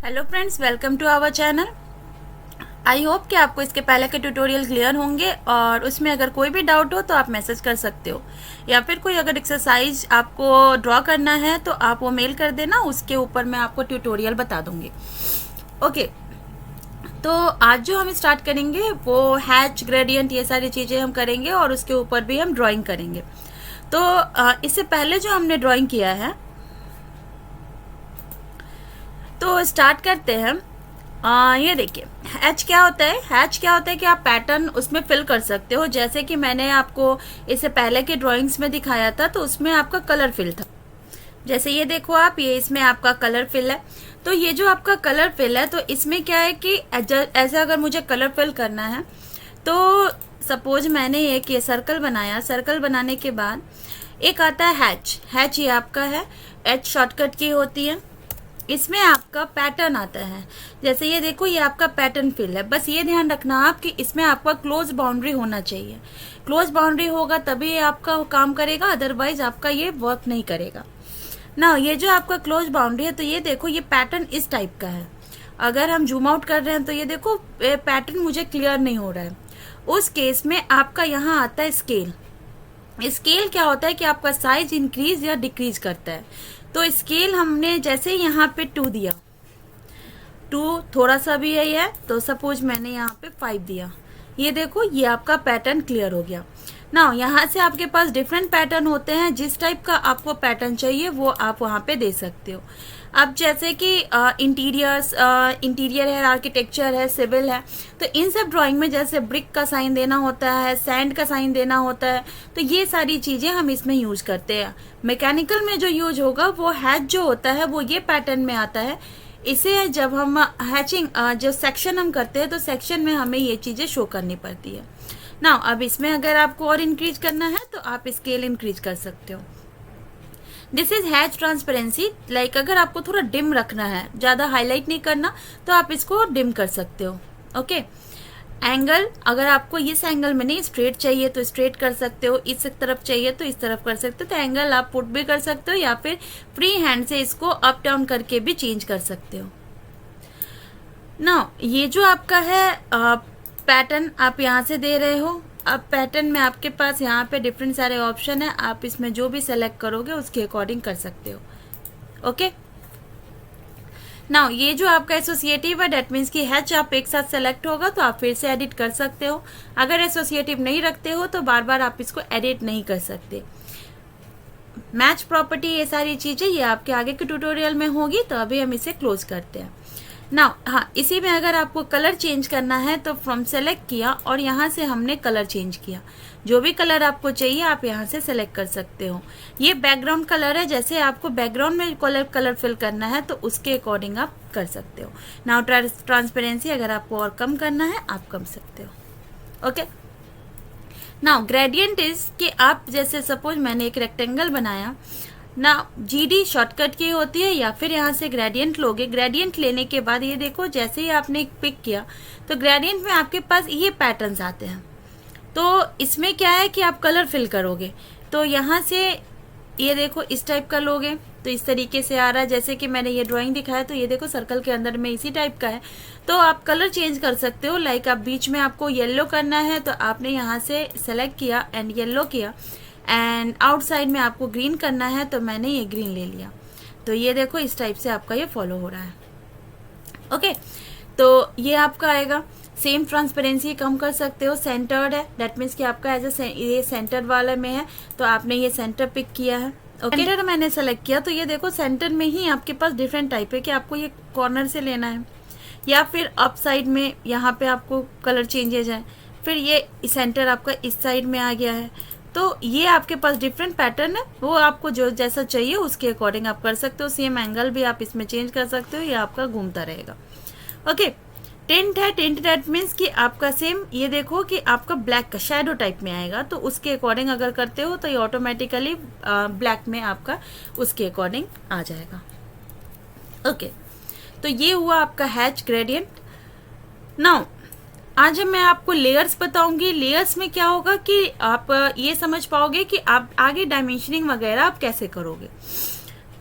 Hello friends, welcome to our channel. I hope कि आपको इसके पहले के ट्यूटोरियल क्लियर होंगे और उसमें अगर कोई भी डाउट हो तो आप मैसेज कर सकते हो, या फिर कोई अगर एक्सरसाइज आपको ड्रॉ करना है तो आप वो मेल कर देना, उसके ऊपर मैं आपको ट्यूटोरियल बता दूंगी। ओके, तो आज जो हम स्टार्ट करेंगे वो हैच, ग्रेडियंट, ये सारी चीज़ें हम करेंगे और उसके ऊपर भी हम ड्राइंग करेंगे। तो इससे पहले जो हमने ड्राइंग किया है तो स्टार्ट करते हैं। ये देखिए, हैच क्या होता है। हैच क्या होता है कि आप पैटर्न उसमें फिल कर सकते हो, जैसे कि मैंने आपको इससे पहले के ड्राइंग्स में दिखाया था, तो उसमें आपका कलर फिल था। जैसे ये देखो आप, ये इसमें आपका कलर फिल है। तो ये जो आपका कलर फिल है, तो इसमें क्या है कि ऐसा अगर मुझे कलर फिल करना है तो सपोज मैंने एक ये सर्कल बनाया। सर्कल बनाने के बाद एक आता है हैच। हैच ये आपका है, एच शॉर्टकट की होती है। इसमें आपका पैटर्न आता है। जैसे ये देखो, ये आपका पैटर्न फिल है। बस ये ध्यान रखना आप कि इसमें आपका क्लोज बाउंड्री होना चाहिए। क्लोज बाउंड्री होगा तभी ये आपका काम करेगा, अदरवाइज आपका ये वर्क नहीं करेगा ना। ये जो आपका क्लोज बाउंड्री है, तो ये देखो, ये पैटर्न इस टाइप का है। अगर हम जूम आउट कर रहे हैं तो ये देखो पैटर्न मुझे क्लियर नहीं हो रहा है। उस केस में आपका यहाँ आता है स्केल। स्केल क्या होता है कि आपका साइज इंक्रीज या डिक्रीज करता है। तो स्केल हमने जैसे यहाँ पे 2 दिया, 2 थोड़ा सा भी है तो सपोज मैंने यहाँ पे 5 दिया। ये देखो, ये आपका पैटर्न क्लियर हो गया ना। यहाँ से आपके पास डिफरेंट पैटर्न होते हैं, जिस टाइप का आपको पैटर्न चाहिए वो आप वहाँ पे दे सकते हो। अब जैसे कि इंटीरियर है, आर्किटेक्चर है, सिविल है, तो इन सब ड्राइंग में जैसे ब्रिक का साइन देना होता है, सैंड का साइन देना होता है, तो ये सारी चीज़ें हम इसमें यूज करते हैं। मैकेनिकल में जो यूज होगा वो हैच जो होता है वो ये पैटर्न में आता है। इसे जब हम हैचिंग जो सेक्शन हम करते हैं तो सेक्शन में हमें ये चीज़ें शो करनी पड़ती है ना। अब इसमें अगर आपको और इंक्रीज करना है तो आप स्केल इंक्रीज कर सकते हो। This is hatch transparency. Like अगर आपको थोड़ा डिम रखना है, ज़्यादा हाईलाइट नहीं करना, तो आप इसको डिम कर सकते हो। ओके, एंगल, अगर आपको इस एंगल में नहीं स्ट्रेट चाहिए तो स्ट्रेट कर सकते हो, इस तरफ चाहिए तो इस तरफ कर सकते हो। तो एंगल आप पुट भी कर सकते हो या फिर फ्री हैंड से इसको अप डाउन करके भी चेंज कर सकते हो ना। ये जो आपका है पैटर्न आप यहाँ से दे रहे हो। अब पैटर्न में आपके पास यहाँ पे डिफरेंट सारे ऑप्शन है, आप इसमें जो भी सेलेक्ट करोगे उसके अकॉर्डिंग कर सकते हो। ओके, नाउ ये जो आपका एसोसिएटिव है, डेट मीन्स कि हैच आप एक साथ सेलेक्ट होगा तो आप फिर से एडिट कर सकते हो। अगर एसोसिएटिव नहीं रखते हो तो बार बार आप इसको एडिट नहीं कर सकते। मैच प्रॉपर्टी, ये सारी चीज़ें ये आपके आगे के ट्यूटोरियल में होगी, तो अभी हम इसे क्लोज करते हैं ना। हाँ, इसी में अगर आपको कलर चेंज करना है तो फ्रॉम सेलेक्ट किया और यहाँ से हमने कलर चेंज किया। जो भी कलर आपको चाहिए आप यहाँ से सेलेक्ट कर सकते हो। ये बैकग्राउंड कलर है, जैसे आपको बैकग्राउंड में कलर फिल करना है तो उसके अकॉर्डिंग आप कर सकते हो। नाउ ट्रांसपेरेंसी अगर आपको और कम करना है आप कर सकते हो। ओके, नाउ ग्रेडियंट इज कि आप जैसे सपोज मैंने एक रेक्टेंगल बनाया ना, GD शॉर्टकट की होती है, या फिर यहाँ से ग्रेडियंट लोगे। ग्रेडियंट लेने के बाद ये देखो, जैसे ही आपने एक पिक किया तो ग्रेडियंट में आपके पास ये पैटर्न्स आते हैं। तो इसमें क्या है कि आप कलर फिल करोगे, तो यहाँ से ये देखो इस टाइप का लोगे तो इस तरीके से आ रहा है। जैसे कि मैंने ये ड्राइंग दिखाया तो ये देखो सर्कल के अंदर में इसी टाइप का है। तो आप कलर चेंज कर सकते हो। लाइक आप बीच में आपको येलो करना है तो आपने यहाँ से सेलेक्ट किया एंड येलो किया, एंड आउटसाइड में आपको ग्रीन करना है तो मैंने ये ग्रीन ले लिया। तो ये देखो इस टाइप से आपका ये फॉलो हो रहा है। ओके, तो ये आपका आएगा। सेम ट्रांसपेरेंसी कम कर सकते हो। सेंटर्ड है, दैट मीन्स कि आपका एज ये सेंटर वाले में है तो आपने ये सेंटर पिक किया है। ओके, सेंटर मैंने सेलेक्ट किया तो ये देखो सेंटर में ही आपके पास डिफरेंट टाइप है कि आपको ये कॉर्नर से लेना है या फिर अप साइड में यहाँ पे आपको कलर चेंजेज है। फिर ये सेंटर आपका इस साइड में आ गया है। तो ये आपके पास डिफरेंट पैटर्न है, वो आपको जो जैसा चाहिए उसके अकॉर्डिंग आप कर सकते हो। सेम एंगल भी आप इसमें चेंज कर सकते हो, ये आपका घूमता रहेगा। ओके, टिंट है। टिंट दैट मीन्स कि आपका सेम ये देखो कि आपका ब्लैक का शैडो टाइप में आएगा, तो उसके अकॉर्डिंग अगर करते हो तो ये ऑटोमेटिकली ब्लैक में आपका उसके अकॉर्डिंग आ जाएगा। ओके, तो ये हुआ आपका हैच ग्रेडियंट। नाउ आज मैं आपको लेयर्स बताऊंगी। लेयर्स में क्या होगा कि आप ये समझ पाओगे कि आप आगे डायमेंशनिंग वगैरह आप कैसे करोगे।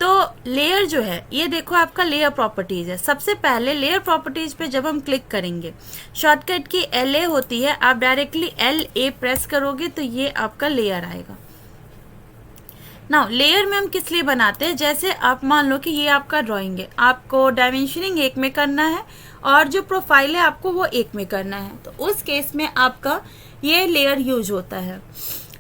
तो लेयर जो है, ये देखो आपका लेयर प्रॉपर्टीज है। सबसे पहले लेयर प्रॉपर्टीज पे जब हम क्लिक करेंगे, शॉर्टकट की LA होती है, आप डायरेक्टली LA प्रेस करोगे तो ये आपका लेयर आएगा। नाउ लेयर में हम किस लिए बनाते हैं, जैसे आप मान लो कि ये आपका ड्राइंग है, आपको डायमेंशनिंग एक में करना है और जो प्रोफाइल है आपको वो एक में करना है, तो उस केस में आपका ये लेयर यूज होता है।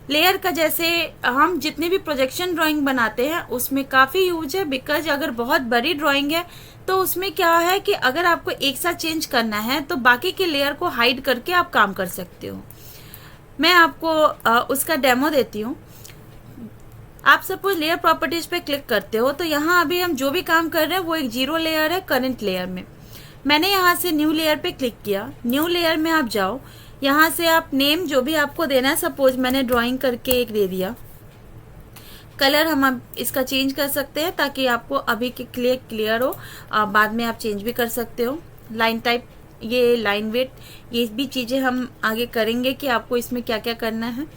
लेयर का जैसे हम जितने भी प्रोजेक्शन ड्राइंग बनाते हैं उसमें काफ़ी यूज है, बिकॉज अगर बहुत बड़ी ड्राइंग है तो उसमें क्या है कि अगर आपको एक साथ चेंज करना है तो बाकी के लेयर को हाइड करके आप काम कर सकते हो। मैं आपको उसका डेमो देती हूँ। आप सपोज लेयर प्रॉपर्टीज पे क्लिक करते हो तो यहाँ अभी हम जो भी काम कर रहे हैं वो एक 0 लेयर है करंट लेयर में। मैंने यहाँ से न्यू लेयर पे क्लिक किया, न्यू लेयर में आप जाओ, यहाँ से आप नेम जो भी आपको देना है, सपोज मैंने ड्राइंग करके एक दे दिया। कलर हम अब इसका चेंज कर सकते हैं ताकि आपको अभी के क्लियर हो, बाद में आप चेंज भी कर सकते हो। लाइन टाइप, ये लाइन वेट, ये भी चीज़ें हम आगे करेंगे कि आपको इसमें क्या क्या करना है।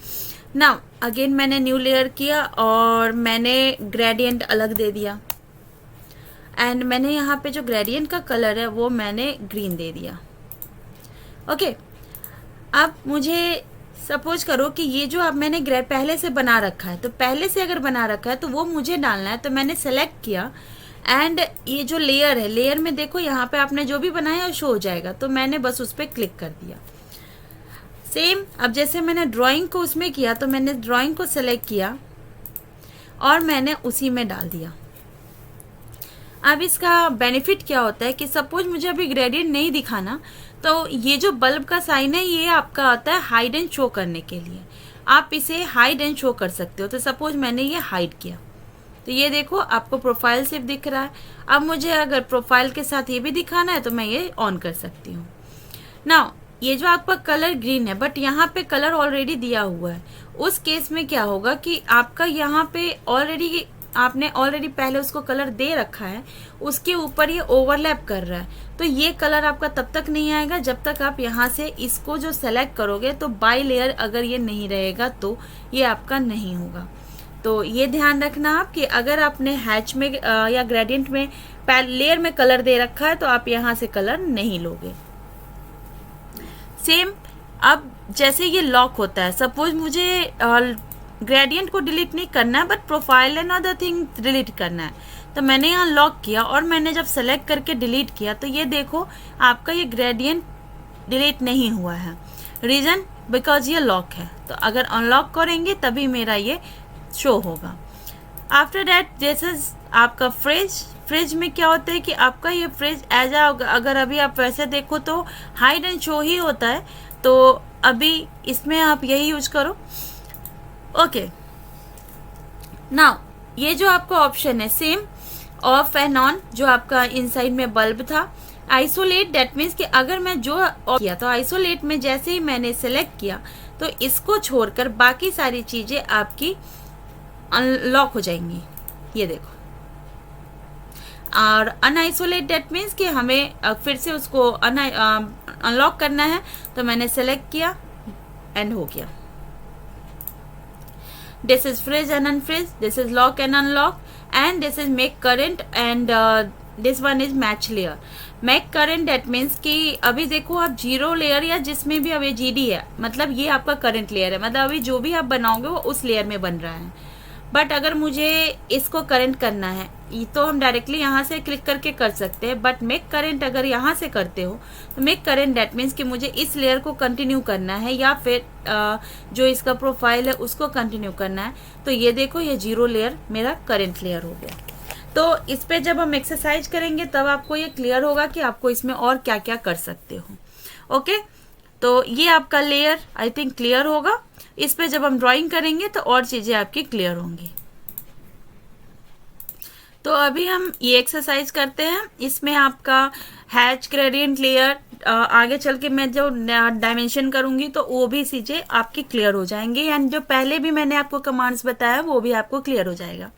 नाउ अगेन मैंने न्यू लेयर किया और मैंने ग्रेडियंट अलग दे दिया, एंड मैंने यहाँ पे जो ग्रेडियंट का कलर है वो मैंने ग्रीन दे दिया। ओके, अब मुझे सपोज करो कि ये जो अब मैंने पहले से बना रखा है, तो पहले से अगर बना रखा है तो वो मुझे डालना है, तो मैंने सेलेक्ट किया एंड ये जो लेयर है, लेयर में देखो यहाँ पे आपने जो भी बनाया वो शो हो जाएगा, तो मैंने बस उस पर क्लिक कर दिया। सेम अब जैसे मैंने ड्राइंग को उसमें किया तो मैंने ड्राइंग को सेलेक्ट किया और मैंने उसी में डाल दिया। अब इसका बेनिफिट क्या होता है कि सपोज मुझे अभी ग्रेडियंट नहीं दिखाना, तो ये जो बल्ब का साइन है ये आपका आता है हाइड एंड शो करने के लिए, आप इसे हाइड एंड शो कर सकते हो। तो सपोज मैंने ये हाइड किया तो ये देखो आपको प्रोफाइल सिर्फ दिख रहा है। अब मुझे अगर प्रोफाइल के साथ ये भी दिखाना है तो मैं ये ऑन कर सकती हूँ। नाउ ये जो आपका कलर ग्रीन है बट यहाँ पे कलर ऑलरेडी दिया हुआ है, उस केस में क्या होगा कि आपका यहाँ पे आपने ऑलरेडी पहले उसको कलर दे रखा है, उसके ऊपर ये ओवरलैप कर रहा है, तो ये कलर आपका तब तक नहीं आएगा जब तक आप यहाँ से इसको जो सेलेक्ट करोगे तो बाई लेयर अगर ये नहीं रहेगा तो ये आपका नहीं होगा। तो ये ध्यान रखना आप कि अगर आपने हैच में या ग्रेडियंट में लेयर में कलर दे रखा है तो आप यहाँ से कलर नहीं लोगे। सेम अब जैसे ये लॉक होता है, सपोज मुझे ग्रेडियंट को डिलीट नहीं करना है but profile and other thing delete करना है, तो मैंने यहाँ लॉक किया और मैंने जब सेलेक्ट करके डिलीट किया तो ये देखो आपका ये ग्रेडियंट डिलीट नहीं हुआ है। रीज़न बिकॉज ये लॉक है, तो अगर अनलॉक करेंगे तभी मेरा ये शो होगा। आफ्टर दैट जैसे आपका फ्रिज में क्या होता है कि आपका ये फ्रिज एज अगर अभी आप वैसे देखो तो हाइड एंड शो ही होता है, तो अभी इसमें आप यही यूज करो। ओके, नाउ ये जो आपका ऑप्शन है सेम ऑफ एंड ऑन, जो आपका इनसाइड में बल्ब था। आइसोलेट दैट मीन्स कि अगर मैं जो किया तो आइसोलेट में जैसे ही मैंने सेलेक्ट किया तो इसको छोड़कर बाकी सारी चीजें आपकी अनलॉक हो जाएंगी, ये देखो। और अनआइसोलेट दैट मीन्स कि हमें फिर से उसको अनलॉक करना है, तो मैंने सेलेक्ट किया एंड हो गया। This is freeze and unfreeze, this is lock and unlock, and this is make current, and this one is match layer. Make current that means कि अभी देखो आप 0 लेयर या जिसमें भी अब ये GD है, मतलब ये आपका करंट लेयर है, मतलब अभी जो भी आप बनाओगे वो उस लेयर में बन रहा है। बट अगर मुझे इसको करंट करना है तो हम डायरेक्टली यहाँ से क्लिक करके कर सकते हैं, बट मेक करंट अगर यहाँ से करते हो तो मेक करंट दैट मीन्स कि मुझे इस लेयर को कंटिन्यू करना है या फिर जो इसका प्रोफाइल है उसको कंटिन्यू करना है। तो ये देखो ये 0 लेयर मेरा करंट लेयर हो गया। तो इस पे जब हम एक्सरसाइज करेंगे तब आपको ये क्लियर होगा कि आपको इसमें और क्या क्या कर सकते हो। ओके, तो ये आपका लेयर आई थिंक क्लियर होगा। इस पे जब हम ड्राइंग करेंगे तो और चीज़ें आपकी क्लियर होंगी। तो अभी हम ये एक्सरसाइज करते हैं, इसमें आपका हैच ग्रेडियंट लेयर, आगे चल के मैं जो डायमेंशन करूंगी तो वो भी चीज़ें आपकी क्लियर हो जाएंगी, एंड जो पहले भी मैंने आपको कमांड्स बताया वो भी आपको क्लियर हो जाएगा।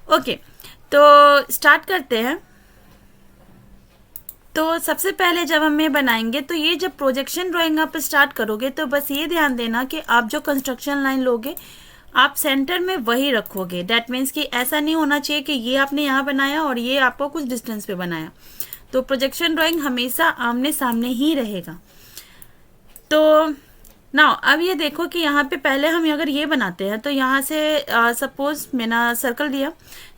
ओके, तो स्टार्ट करते हैं। तो सबसे पहले जब हम ये बनाएंगे तो ये जब प्रोजेक्शन ड्राइंग आप स्टार्ट करोगे तो बस ये ध्यान देना कि आप जो कंस्ट्रक्शन लाइन लोगे आप सेंटर में वही रखोगे। डैट मीन्स कि ऐसा नहीं होना चाहिए कि ये आपने यहाँ बनाया और ये आपको कुछ डिस्टेंस पे बनाया। तो प्रोजेक्शन ड्राइंग हमेशा आमने सामने ही रहेगा। तो ना अब ये देखो कि यहाँ पे पहले हम अगर ये बनाते हैं तो यहाँ से सपोज मैंने सर्कल दिया,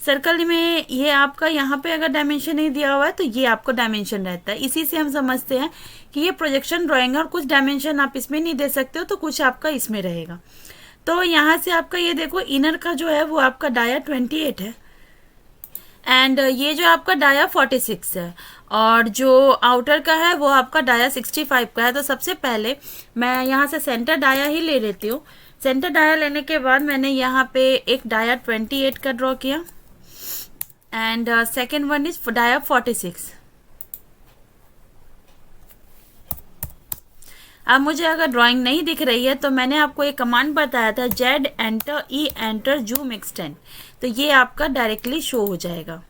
सर्कल में ये आपका यहाँ पे अगर डायमेंशन नहीं दिया हुआ है तो ये आपको डायमेंशन रहता है। इसी से हम समझते हैं कि ये प्रोजेक्शन ड्राइंग है और कुछ डायमेंशन आप इसमें नहीं दे सकते हो तो कुछ आपका इसमें रहेगा। तो यहाँ से आपका ये देखो इनर का जो है वो आपका डाया 28 है एंड ये जो आपका डाया 46 है और जो आउटर का है वो आपका डाया 65 का है। तो सबसे पहले मैं यहाँ से सेंटर डाया ही ले लेती हूँ। सेंटर डाया लेने के बाद मैंने यहाँ पे एक डाया 28 का ड्रॉ किया and second one is dia 46। अब मुझे अगर ड्राइंग नहीं दिख रही है तो मैंने आपको एक कमांड बताया था जेड एंटर ई एंटर जूम एक्सटेंड, तो ये आपका डायरेक्टली शो हो जाएगा।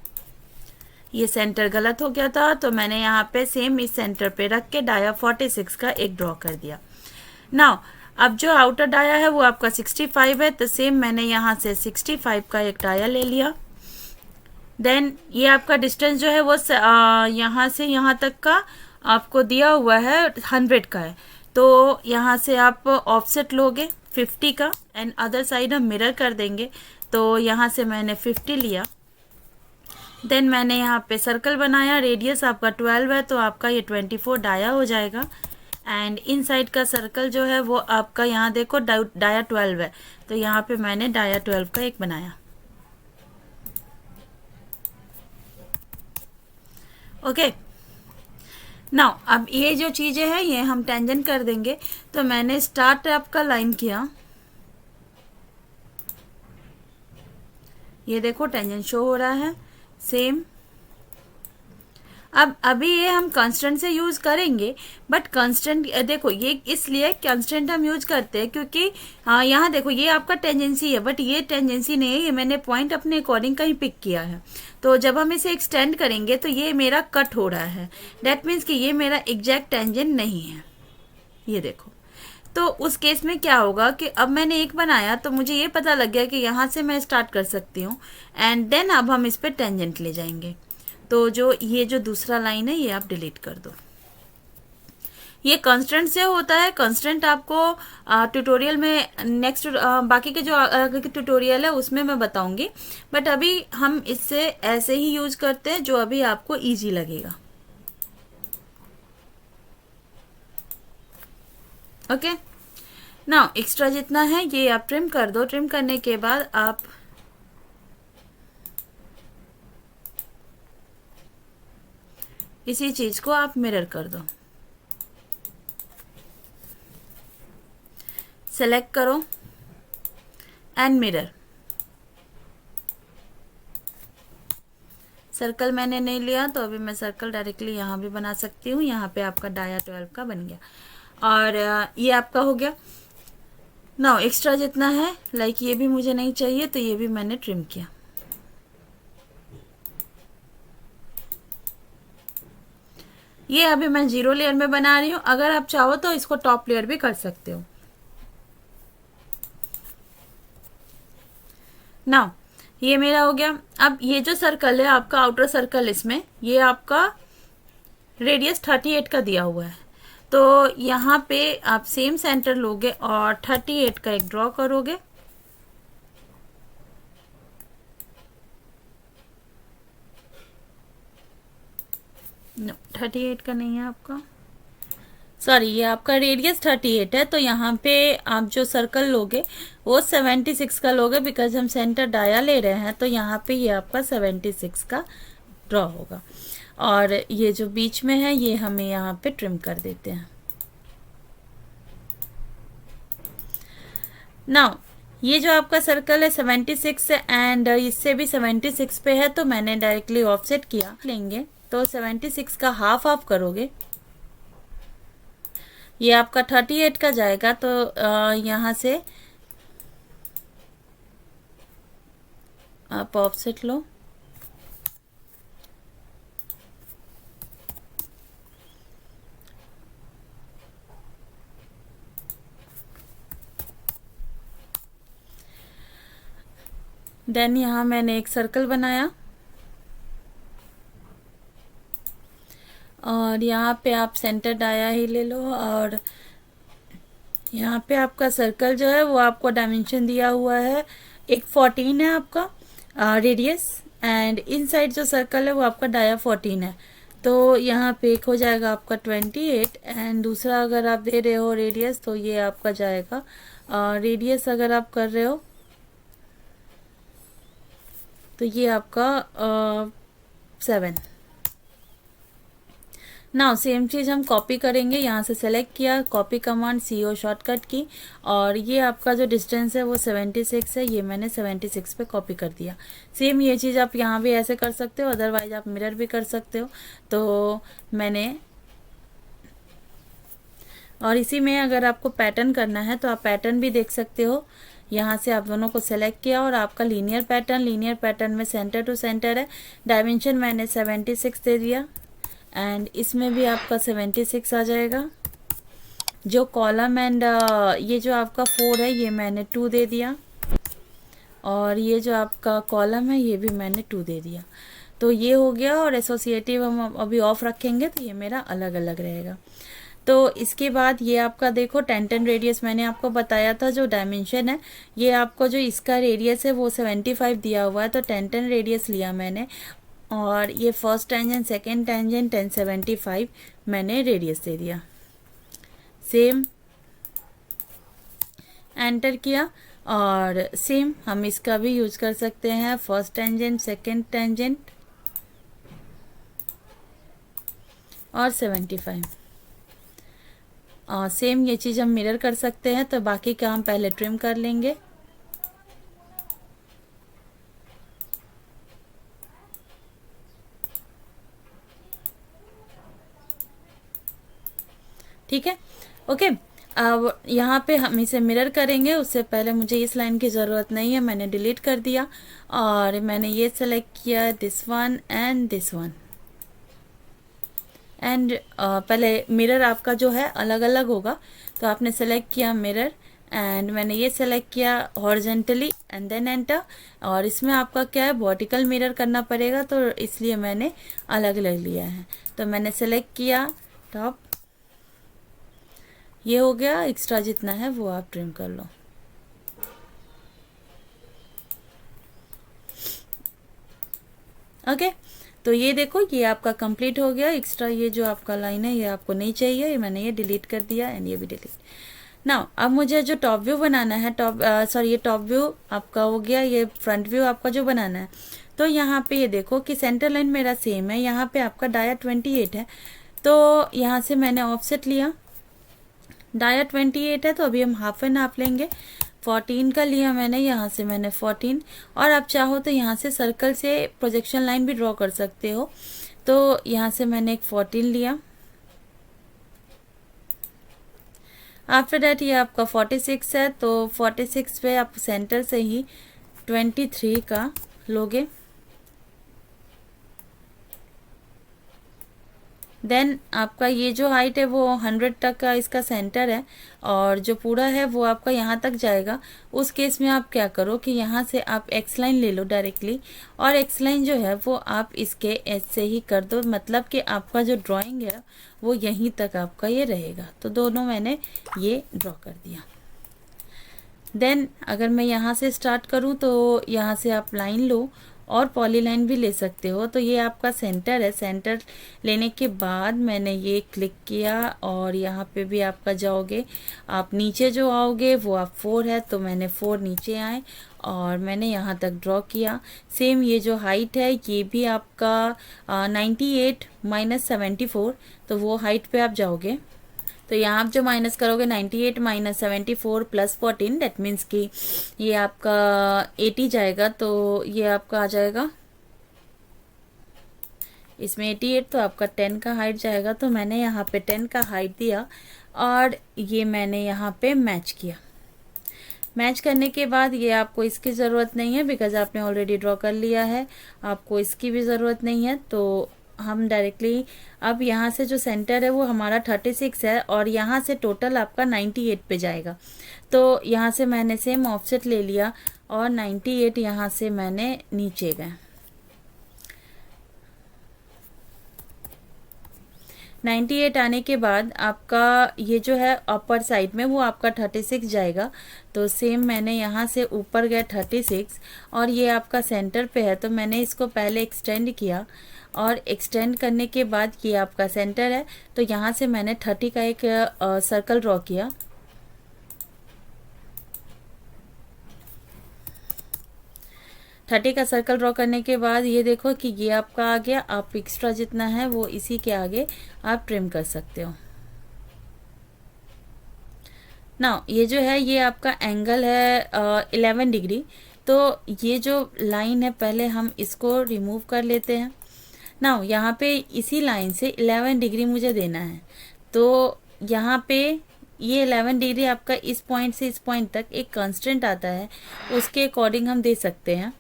ये सेंटर गलत हो गया था तो मैंने यहाँ पे सेम इस सेंटर पे रख के डाया 46 का एक ड्रॉ कर दिया। नाउ अब जो आउटर डाया है वो आपका 65 है तो सेम मैंने यहाँ से 65 का एक डाया ले लिया। देन ये आपका डिस्टेंस जो है वो यहाँ से यहाँ तक का आपको दिया हुआ है 100 का है, तो यहाँ से आप ऑफसेट लोगे 50 का एंड अदर साइड हम मिरर कर देंगे। तो यहाँ से मैंने 50 लिया। देन मैंने यहाँ पे सर्कल बनाया, रेडियस आपका 12 है तो आपका ये 24 डाया हो जाएगा एंड इन साइड का सर्कल जो है वो आपका यहाँ देखो डाया 12 है तो यहाँ पे मैंने डाया 12 का एक बनाया। ओके नाउ अब ये जो चीज़ें हैं ये हम टेंजेंट कर देंगे। तो मैंने स्टार्ट आपका लाइन किया, ये देखो टेंजेंट शो हो रहा है सेम। अब अभी ये हम कांस्टेंट से यूज़ करेंगे बट कांस्टेंट देखो ये इसलिए कांस्टेंट हम यूज करते हैं क्योंकि यहाँ देखो ये आपका टेंजेंसी है बट ये टेंजेंसी नहीं है, ये मैंने पॉइंट अपने अकॉर्डिंग कहीं पिक किया है। तो जब हम इसे एक्सटेंड करेंगे तो ये मेरा कट हो रहा है, डैट मीन्स कि ये मेरा एग्जैक्ट टेंजेंट नहीं है। ये देखो तो उस केस में क्या होगा कि अब मैंने एक बनाया तो मुझे ये पता लग गया कि यहाँ से मैं स्टार्ट कर सकती हूँ एंड देन अब हम इस पर टेंजेंट ले जाएंगे। तो जो ये जो दूसरा लाइन है ये आप डिलीट कर दो। ये कांस्टेंट से होता है, कांस्टेंट आपको ट्यूटोरियल में नेक्स्ट बाकी के जो आगे के ट्यूटोरियल है उसमें मैं बताऊंगी बट अभी हम इससे ऐसे ही यूज करते हैं जो अभी आपको इजी लगेगा। ओके नाउ एक्स्ट्रा जितना है ये आप ट्रिम कर दो। ट्रिम करने के बाद आप इसी चीज को आप मिरर कर दो, सेलेक्ट करो एंड मिरर। सर्कल मैंने नहीं लिया तो अभी मैं सर्कल डायरेक्टली यहाँ भी बना सकती हूँ। यहाँ पे आपका डाया 12 का बन गया और ये आपका हो गया। नाउ एक्स्ट्रा जितना है लाइक ये भी मुझे नहीं चाहिए तो ये भी मैंने ट्रिम किया। ये अभी मैं 0 लेयर में बना रही हूँ, अगर आप चाहो तो इसको टॉप लेयर भी कर सकते हो। नाउ ये मेरा हो गया। अब ये जो सर्कल है आपका आउटर सर्कल, इसमें ये आपका रेडियस 38 का दिया हुआ है तो यहाँ पे आप सेम सेंटर लोगे और 38 का एक ड्रॉ करोगे। नो 38 का नहीं है आपका, सॉरी ये आपका रेडियस 38 है तो यहाँ पे आप जो सर्कल लोगे वो 76 का लोगे बिकॉज हम सेंटर डाया ले रहे हैं तो यहाँ पे ये आपका 76 का ड्रॉ होगा। और ये जो बीच में है ये हमें यहाँ पे ट्रिम कर देते हैं। नाउ ये जो आपका सर्कल है 76 एंड इससे भी 76 पे है तो मैंने डायरेक्टली ऑफसेट किया लेंगे तो 76 का हाफ ऑफ करोगे, ये आपका 38 का जाएगा तो यहाँ से आप ऑफसेट लो। देन यहाँ मैंने एक सर्कल बनाया और यहाँ पे आप सेंटर डाया ही ले लो और यहाँ पे आपका सर्कल जो है वो आपको डायमेंशन दिया हुआ है, एक 14 है आपका रेडियस, एंड इनसाइड जो सर्कल है वो आपका डाया 14 है। तो यहाँ पे एक हो जाएगा आपका 28 एंड दूसरा अगर आप दे रहे हो रेडियस तो ये आपका जाएगा रेडियस अगर आप कर रहे हो तो ये आपका 7। नाउ सेम चीज़ हम कॉपी करेंगे, यहाँ से सेलेक्ट किया, कॉपी कमांड CO शॉर्टकट की, और ये आपका जो डिस्टेंस है वो 76 है, ये मैंने 76 पे कॉपी कर दिया। सेम ये चीज़ आप यहाँ भी ऐसे कर सकते हो, अदरवाइज आप मिरर भी कर सकते हो। तो मैंने, और इसी में अगर आपको पैटर्न करना है तो आप पैटर्न भी देख सकते हो। यहाँ से आप दोनों को सेलेक्ट किया और आपका लीनियर पैटर्न में सेंटर टू सेंटर है, डायमेंशन मैंने 76 दे दिया एंड इसमें भी आपका 76 आ जाएगा। जो कॉलम एंड ये जो आपका 4 है ये मैंने 2 दे दिया और ये जो आपका कॉलम है ये भी मैंने 2 दे दिया। तो ये हो गया, और एसोसिएटिव हम अभी ऑफ रखेंगे तो ये मेरा अलग अलग रहेगा। तो इसके बाद ये आपका देखो 10 रेडियस मैंने आपको बताया था, जो डायमेंशन है ये आपको जो इसका रेडियस है वो 75 दिया हुआ है, तो 10 रेडियस लिया मैंने और ये फर्स्ट टेंजेंट सेकेंड टेंजेंट 1075 मैंने रेडियस दे दिया। सेम एंटर किया और सेम हम इसका भी यूज कर सकते हैं, फर्स्ट टेंजेंट सेकेंड टेंजेंट और 75। और सेम ये चीज़ हम मिरर कर सकते हैं, तो बाकी का हम पहले ट्रिम कर लेंगे। ठीक है, ओके। अब यहाँ पे हम इसे मिरर करेंगे, उससे पहले मुझे इस लाइन की ज़रूरत नहीं है, मैंने डिलीट कर दिया और मैंने ये सेलेक्ट किया this one and this one. And पहले मिरर आपका जो है अलग अलग होगा, तो आपने सेलेक्ट किया मिरर एंड मैंने ये सेलेक्ट किया हॉरिजेंटली एंड देन एंटर। और इसमें आपका क्या है, वर्टिकल मिरर करना पड़ेगा, तो इसलिए मैंने अलग अलग लिया है। तो मैंने सेलेक्ट किया टॉप, ये हो गया, एक्स्ट्रा जितना है वो आप ट्रिम कर लो। ओके, तो ये देखो ये आपका कंप्लीट हो गया। एक्स्ट्रा ये जो आपका लाइन है ये आपको नहीं चाहिए, ये मैंने ये डिलीट कर दिया एंड ये भी डिलीट। नाउ अब मुझे जो टॉप व्यू बनाना है, ये टॉप व्यू आपका हो गया, ये फ्रंट व्यू आपका जो बनाना है। तो यहाँ पे ये देखो कि सेंटर लाइन मेरा सेम है, यहाँ पे आपका डाया 28 है, तो यहाँ से मैंने ऑफसेट लिया, डाया 28 है तो अभी हम हाफ एंड हाफ लेंगे, 14 का लिया मैंने, यहाँ से मैंने 14। और आप चाहो तो यहाँ से सर्कल से प्रोजेक्शन लाइन भी ड्रॉ कर सकते हो, तो यहाँ से मैंने एक 14 लिया। आफ्टर डैट ये आपका 46 है, तो 46 पे आप सेंटर से ही 23 का लोगे। देन आपका ये जो हाइट है वो 100 तक का इसका सेंटर है और जो पूरा है वो आपका यहाँ तक जाएगा। उस केस में आप क्या करो कि यहाँ से आप एक्स लाइन ले लो डायरेक्टली, और एक्स लाइन जो है वो आप इसके एज से ही कर दो, मतलब कि आपका जो ड्राइंग है वो यहीं तक आपका ये रहेगा। तो दोनों मैंने ये ड्रॉ कर दिया। देन अगर मैं यहाँ से स्टार्ट करूँ तो यहाँ से आप लाइन लो और पॉलीलाइन भी ले सकते हो। तो ये आपका सेंटर है, सेंटर लेने के बाद मैंने ये क्लिक किया और यहाँ पे भी आपका जाओगे, आप नीचे जो आओगे वो आप 4 है, तो मैंने 4 नीचे आए और मैंने यहाँ तक ड्रॉ किया। सेम ये जो हाइट है ये भी आपका 98 - 74, तो वो हाइट पे आप जाओगे। तो यहाँ आप जो माइनस करोगे 98 - 74 + 14, डेट मीन्स कि ये आपका 80 जाएगा, तो ये आपका आ जाएगा इसमें 88, तो आपका 10 का हाइट जाएगा। तो मैंने यहाँ पे 10 का हाइट दिया और ये मैंने यहाँ पे मैच किया। मैच करने के बाद ये आपको इसकी ज़रूरत नहीं है बिकॉज आपने ऑलरेडी ड्रॉ कर लिया है, आपको इसकी भी ज़रूरत नहीं है। तो हम डायरेक्टली अब यहाँ से जो सेंटर है वो हमारा 36 है और यहाँ से टोटल आपका 98 पे जाएगा। तो यहाँ से मैंने सेम ऑफसेट ले लिया और 98 यहाँ से मैंने नीचे गए। 98 आने के बाद आपका ये जो है अपर साइड में वो आपका 36 जाएगा। तो सेम मैंने यहाँ से ऊपर गया 36 और ये आपका सेंटर पे है, तो मैंने इसको पहले एक्सटेंड किया और एक्सटेंड करने के बाद ये आपका सेंटर है, तो यहाँ से मैंने 30 का एक सर्कल ड्रॉ किया। थर्टी का सर्कल ड्रॉ करने के बाद ये देखो कि ये आपका आ गया। आप एक्स्ट्रा जितना है वो इसी के आगे आप ट्रिम कर सकते हो। ना ये जो है ये आपका एंगल है 11 डिग्री। तो ये जो लाइन है पहले हम इसको रिमूव कर लेते हैं। ना यहाँ पे इसी लाइन से 11 डिग्री मुझे देना है, तो यहाँ पे ये 11 डिग्री आपका इस पॉइंट से इस पॉइंट तक एक कांस्टेंट आता है, उसके अकॉर्डिंग हम दे सकते हैं।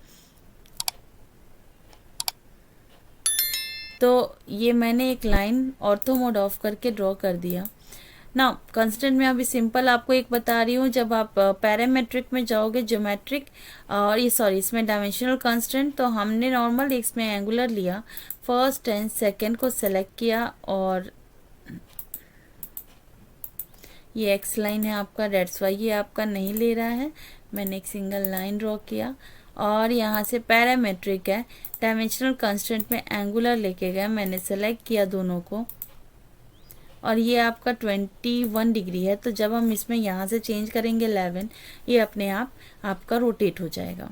तो ये मैंने एक लाइन ऑर्थो मोड ऑफ करके ड्रॉ कर दिया ना। कांस्टेंट में अभी सिंपल आपको एक बता रही हूँ, जब आप पैरामेट्रिक में जाओगे ज्योमेट्रिक और ये सॉरी इसमें डायमेंशनल कांस्टेंट, तो हमने नॉर्मल इसमें एंगुलर लिया, फर्स्ट एंड सेकंड को सेलेक्ट किया और ये एक्स लाइन है आपका, डेट्स वाई ये आपका नहीं ले रहा है, मैंने एक सिंगल लाइन ड्रॉ किया और यहाँ से पैरामेट्रिक है, डायमेंशनल कांस्टेंट में एंगुलर लेके गए, मैंने सेलेक्ट किया दोनों को और ये आपका 21 डिग्री है। तो जब हम इसमें यहाँ से चेंज करेंगे 11, ये अपने आप आपका रोटेट हो जाएगा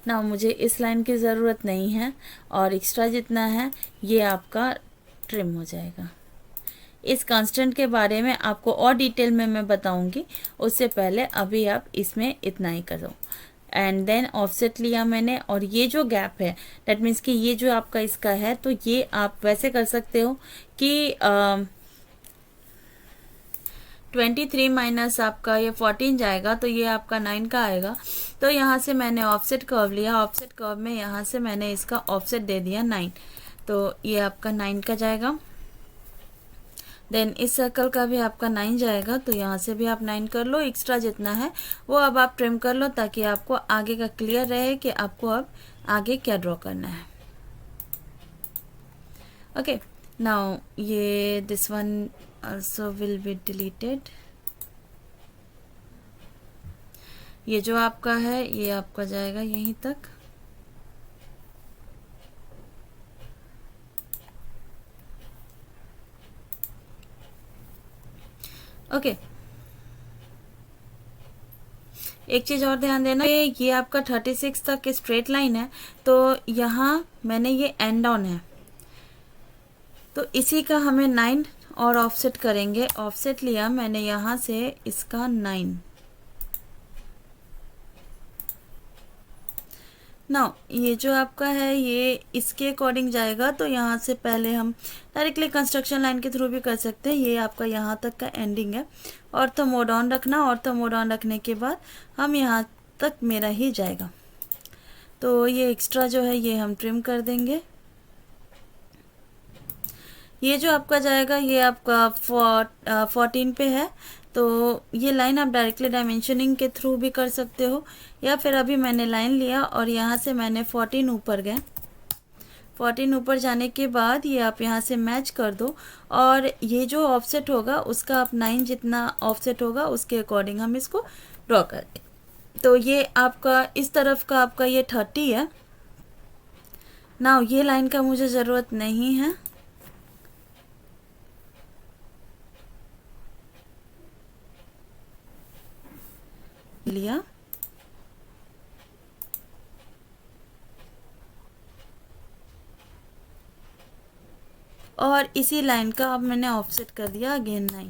ना। मुझे इस लाइन की ज़रूरत नहीं है और एक्स्ट्रा जितना है ये आपका ट्रिम हो जाएगा। इस कांस्टेंट के बारे में आपको और डिटेल में मैं बताऊंगी, उससे पहले अभी आप इसमें इतना ही करो। एंड देन ऑफसेट लिया मैंने और ये जो गैप है दैट मीन्स कि ये जो आपका इसका है, तो ये आप वैसे कर सकते हो कि 23 माइनस आपका ये 14 जाएगा, तो ये आपका 9 का आएगा। तो यहाँ से मैंने ऑफसेट कर्व लिया, ऑफसेट कर्व में यहाँ से मैंने इसका ऑफसेट दे दिया 9, तो ये आपका 9 का जाएगा। देन इस सर्कल का भी आपका 9 जाएगा, तो यहाँ से भी आप 9 कर लो। एक्स्ट्रा जितना है वो अब आप ट्रिम कर लो ताकि आपको आगे का क्लियर रहे कि आपको अब आगे क्या ड्रॉ करना है। ओके, नाउ ये this one also will be deleted. ये जो आपका है ये आपका जाएगा यहीं तक। ओके, एक चीज़ और ध्यान देना, ये आपका 36 तक स्ट्रेट लाइन है, तो यहाँ मैंने ये एंड ऑन है, तो इसी का हमें 9 और ऑफसेट करेंगे। ऑफसेट लिया मैंने यहाँ से इसका 9। नाउ ये जो आपका है ये इसके अकॉर्डिंग जाएगा, तो यहाँ से पहले हम डायरेक्टली कंस्ट्रक्शन लाइन के थ्रू भी कर सकते हैं। ये आपका यहाँ तक का एंडिंग है, ऑर्थो मोड ऑन रखना। ऑर्थो मोड ऑन रखने के बाद हम यहाँ तक मेरा ही जाएगा, तो ये एक्स्ट्रा जो है ये हम ट्रिम कर देंगे। ये जो आपका जाएगा ये आपका 14 पे है, तो ये लाइन आप डायरेक्टली डायमेंशनिंग के थ्रू भी कर सकते हो, या फिर अभी मैंने लाइन लिया और यहाँ से मैंने 14 ऊपर गए। 14 ऊपर जाने के बाद ये आप यहाँ से मैच कर दो और ये जो ऑफसेट होगा उसका आप 9 जितना ऑफसेट होगा उसके अकॉर्डिंग हम इसको ड्रॉ कर दें। तो ये आपका इस तरफ का आपका ये 30 है। नाउ ये लाइन का मुझे ज़रूरत नहीं है, लिया और इसी लाइन का अब मैंने ऑफसेट कर दिया अगेन 9।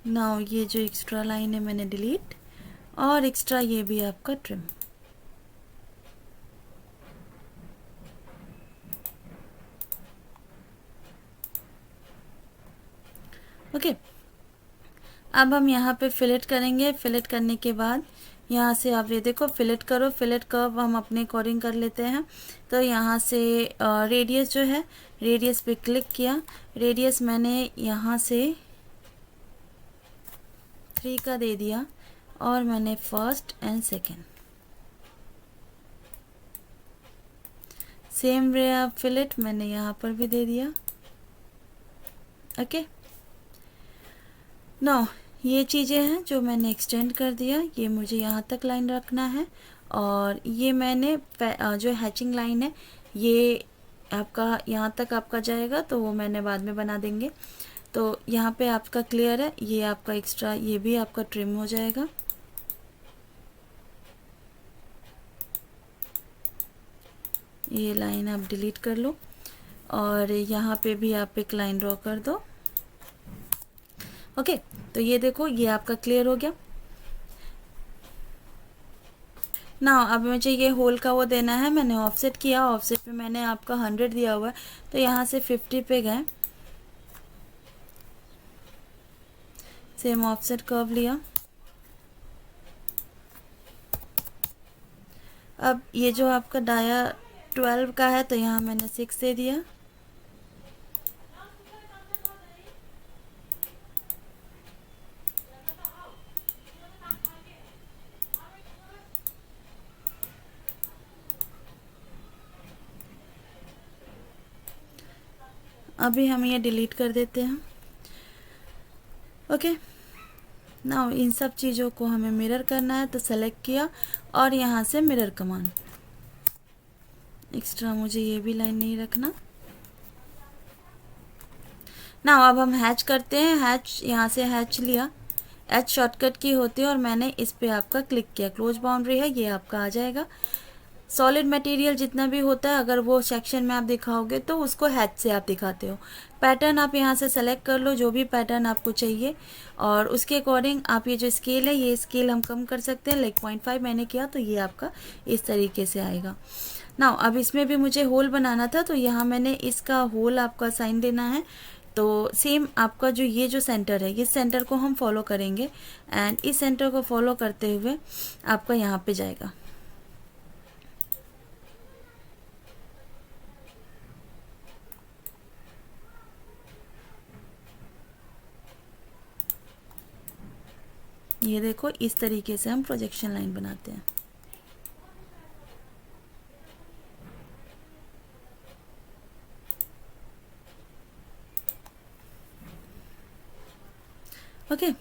नाउ ये जो एक्स्ट्रा लाइन है मैंने डिलीट और एक्स्ट्रा ये भी आपका ट्रिम। ओके, अब हम यहाँ पे फिलेट करेंगे। फिलेट करने के बाद यहाँ से आप ये देखो फिलेट करो, फिलेट कर्व हम अपने अकॉर्डिंग कर लेते हैं। तो यहाँ से रेडियस जो है रेडियस पे क्लिक किया, रेडियस मैंने यहाँ से 3 का दे दिया और मैंने first and second same fillet मैंने यहाँ पर भी दे दिया। ओके, नाउ ये चीज़ें हैं जो मैंने एक्सटेंड कर दिया, ये मुझे यहाँ तक लाइन रखना है। और ये मैंने जो हैचिंग लाइन है ये आपका यहाँ तक आपका जाएगा, तो वो मैंने बाद में बना देंगे। तो यहाँ पे आपका क्लियर है, ये आपका एक्स्ट्रा ये भी आपका ट्रिम हो जाएगा। ये लाइन आप डिलीट कर लो और यहाँ पे भी आप एक लाइन ड्रॉ कर दो। ओके, तो ये देखो ये आपका क्लियर हो गया ना। अब मुझे ये होल का वो देना है, मैंने ऑफसेट किया, ऑफसेट पे मैंने आपका 100 दिया हुआ है, तो यहाँ से 50 पे गए, सेम ऑफसेट कर्व लिया। अब ये जो आपका डाया 12 का है, तो यहाँ मैंने 6 दे दिया। अभी हम ये डिलीट कर देते हैं। ओके, नाउ इन सब चीज़ों को हमें मिरर करना है, तो सेलेक्ट किया और यहाँ से मिरर कमांड। एक्स्ट्रा मुझे ये भी लाइन नहीं रखना। नाउ अब हम हैच करते हैं। हैच यहाँ से हैच लिया, एच शॉर्टकट की होती है और मैंने इस पे आपका क्लिक किया। क्लोज बाउंड्री है, ये आपका आ जाएगा। सॉलिड मटेरियल जितना भी होता है, अगर वो सेक्शन में आप दिखाओगे तो उसको हैच से आप दिखाते हो। पैटर्न आप यहाँ से सेलेक्ट कर लो, जो भी पैटर्न आपको चाहिए, और उसके अकॉर्डिंग आप ये जो स्केल है, ये स्केल हम कम कर सकते हैं। लाइक 0.5 मैंने किया, तो ये आपका इस तरीके से आएगा। नाउ अब इसमें भी मुझे होल बनाना था, तो यहाँ मैंने इसका होल आपका साइन देना है। तो सेम आपका जो ये जो सेंटर है, इस सेंटर को हम फॉलो करेंगे एंड इस सेंटर को फॉलो करते हुए आपका यहाँ पे जाएगा। ये देखो इस तरीके से हम प्रोजेक्शन लाइन बनाते हैं। ओके,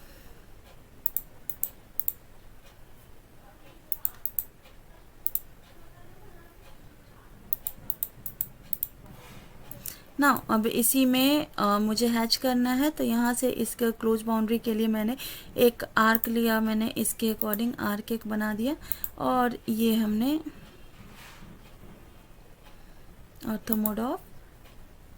ना अब इसी में मुझे हैच करना है, तो यहाँ से इसके क्लोज बाउंड्री के लिए मैंने एक आर्क लिया, मैंने इसके अकॉर्डिंग आर्क एक बना दिया और ये हमने ऑर्थोमोड ऑफ,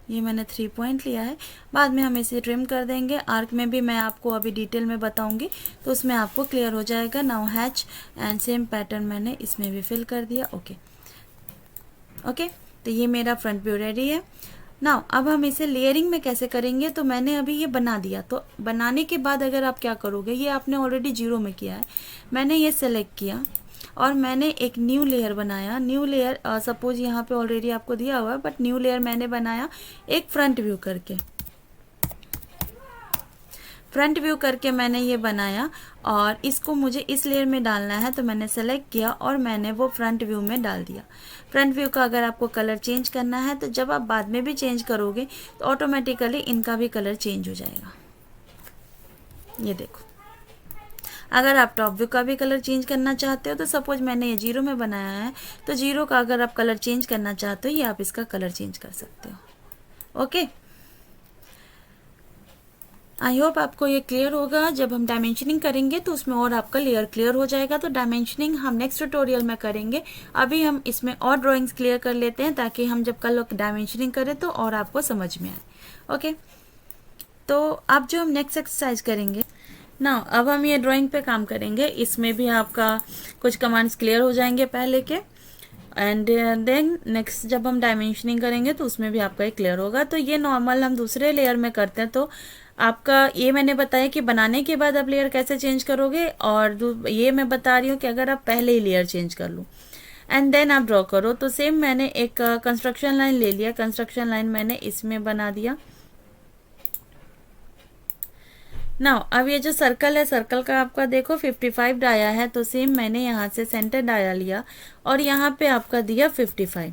ये मैंने 3 पॉइंट लिया है। बाद में हम इसे ट्रिम कर देंगे। आर्क में भी मैं आपको अभी डिटेल में बताऊंगी, तो उसमें आपको क्लियर हो जाएगा। Now hatch and same pattern मैंने इसमें भी फिल कर दिया। ओके ओके, तो ये मेरा फ्रंट व्यू रेडी है। नाउ अब हम इसे लेयरिंग में कैसे करेंगे, तो मैंने अभी ये बना दिया। तो बनाने के बाद अगर आप क्या करोगे, ये आपने ऑलरेडी 0 में किया है, मैंने ये सेलेक्ट किया और मैंने एक न्यू लेयर बनाया। न्यू लेयर सपोज यहाँ पे ऑलरेडी आपको दिया हुआ है, बट न्यू लेयर मैंने बनाया एक फ्रंट व्यू करके। फ्रंट व्यू करके मैंने ये बनाया और इसको मुझे इस लेयर में डालना है, तो मैंने सेलेक्ट किया और मैंने वो फ्रंट व्यू में डाल दिया। फ्रंट व्यू का अगर आपको कलर चेंज करना है, तो जब आप बाद में भी चेंज करोगे तो ऑटोमेटिकली इनका भी कलर चेंज हो जाएगा। ये देखो, अगर आप टॉप व्यू का भी कलर चेंज करना चाहते हो, तो सपोज मैंने ये 0 में बनाया है, तो 0 का अगर आप कलर चेंज करना चाहते हो, ये आप इसका कलर चेंज कर सकते हो। ओके, आई होप आपको ये क्लियर होगा। जब हम डायमेंशनिंग करेंगे तो उसमें और आपका लेयर क्लियर हो जाएगा। तो डायमेंशनिंग हम नेक्स्ट ट्यूटोरियल में करेंगे। अभी हम इसमें और ड्राइंग्स क्लियर कर लेते हैं, ताकि हम जब कल डायमेंशनिंग करें तो और आपको समझ में आए। ओके, तो अब जो हम नेक्स्ट एक्सरसाइज करेंगे ना, अब हम ये ड्राइंग पे काम करेंगे। इसमें भी आपका कुछ कमांड्स क्लियर हो जाएंगे पहले के, एंड देन नेक्स्ट जब हम डायमेंशनिंग करेंगे तो उसमें भी आपका ये क्लियर होगा। तो ये नॉर्मल हम दूसरे लेयर में करते हैं, तो आपका ये मैंने बताया कि बनाने के बाद आप लेयर कैसे चेंज करोगे, और ये मैं बता रही हूँ कि अगर आप पहले ही लेयर चेंज कर लो एंड देन आप ड्रॉ करो। तो सेम मैंने एक कंस्ट्रक्शन लाइन ले लिया, कंस्ट्रक्शन लाइन मैंने इसमें बना दिया नाउ अब ये जो सर्कल है, सर्कल का आपका देखो 55 डाया है, तो सेम मैंने यहाँ से सेंटर डाया लिया और यहाँ पे आपका दिया 55।